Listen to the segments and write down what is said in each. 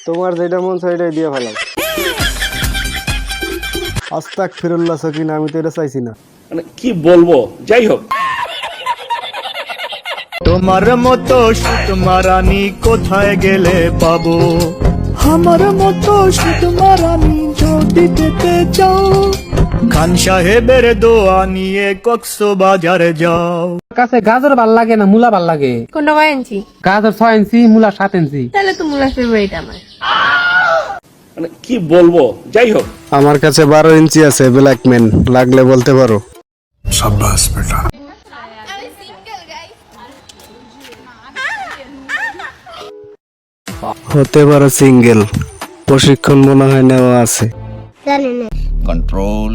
তোমার যেটা মন সেটাই দিয়ে ফেলাম। আস্তাগফিরুল্লাহ সাকিনা, আমি তো এটা চাইছি না। মানে কি বলবো, যাই হোক। তোমার মতো সুতমারানি কোথায় গেলে পাবো, আমার মতো সুতমারানি যদি পেতে চাও, খান সাহেবের দোয়া নিয়ে কক্সবাজারে যাও। কাছে গাজর ভাল লাগে না মূলা ভাল লাগে? কোনটা 9 ইঞ্চি? গাজর 6 ইঞ্চি, মূলা 7 ইঞ্চি। তাহলে তো মূলা ফেভারিট আমার। মানে কি বলবো, যাই হোক। আমার কাছে 12 ইঞ্চি আছে, ব্ল্যাকম্যান, লাগলে বলতে পারো। সাব্বাস বেটা। হতে পারো সিঙ্গেল, প্রশিক্ষণ মনে হয় নেওয়া আছে। কন্ট্রোল।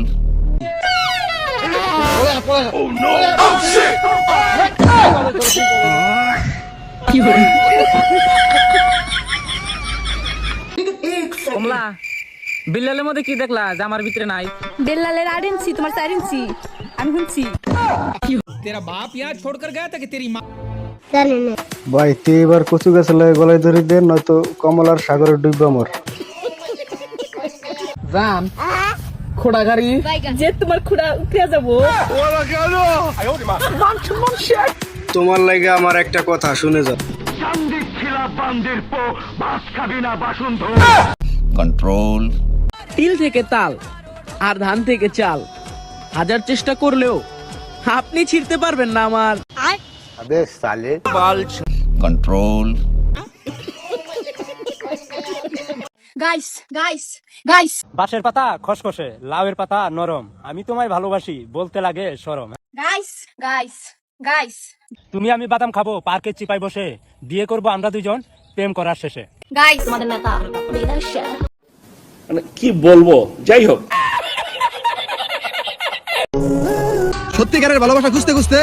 কমলা, বিল্লালের মধ্যে কি দেখলা যে আমার ভিতরে নাই? বেল্লালের 8 ইঞ্চি, তোমার 4 ইঞ্চি। আমি শুনছি। তেরা বাপ यहाँ छोड़कर गया था कि तेरी माँ? ভাই তুই এবার কচু গাছে লাগে গলায় ধরে দেন, নয়তো কমলার সাগরে ডুববা মর। জান খোড়া গাড়ি যে তোমার খুড়া উঠে যাবো। তোমার লাগে আমার একটা কথা শুনে যাও। কন্ট্রোল। তিল থেকে তাল আর ধান থেকে চাল, হাজার চেষ্টা করলেও আপনি ছিঁড়তে পারবেন না আমার। কন্ট্রোল। গাইস গাইস গাইস, বাঁশের পাতা খসখসে, লাউয়ের পাতা নরম, আমি তোমায় ভালোবাসি বলতে লাগে শরম। গাইস গাইস গাইস, তুমি আমি বাদাম খাবো পার্কের চিপায় বসে, বিয়ে করব আমরা দুজন প্রেম করার শেষে। গাইস আমাদের নেতা বিদাশা। মানে কি বলবো, যাই হোক। সত্যিকারের ভালোবাসা খুঁজতে খুঁজতে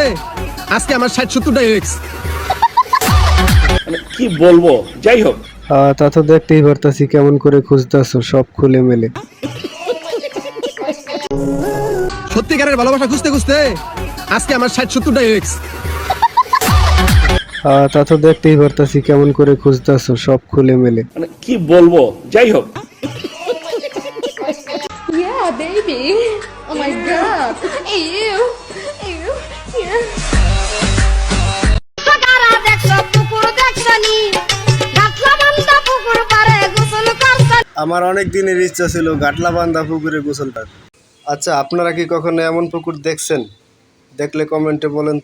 আজকে আমার 60-70টা এক্স। মানে কি বলবো, যাই হোক। তা তো দেখতেই পারতাছি কেমন করে খুঁজতেছো সব খুলে মেলে। সত্যিকারের ভালোবাসা খুঁজতে খুঁজতে আজকে আমার 60-70টা এক্স। তা তো দেখতেই পারতাছি কেমন করে খুঁজতেছো সব খুলে মেলে। মানে কি বলবো, যাই হোক। Yeah baby, oh my god, ew ew yeah. সকারা দেখছো পুকুর দেখছনি, গাছলা বান্দা পুকুর পারে গোসল করছনি। আমার অনেক দিনের ইচ্ছা ছিল গাটলা বান্ধা পুকুরে গোসল করার। আচ্ছা, আপনারা কি কখনো এমন পুকুর দেখছেন? দেখলে কমেন্টে বলেন।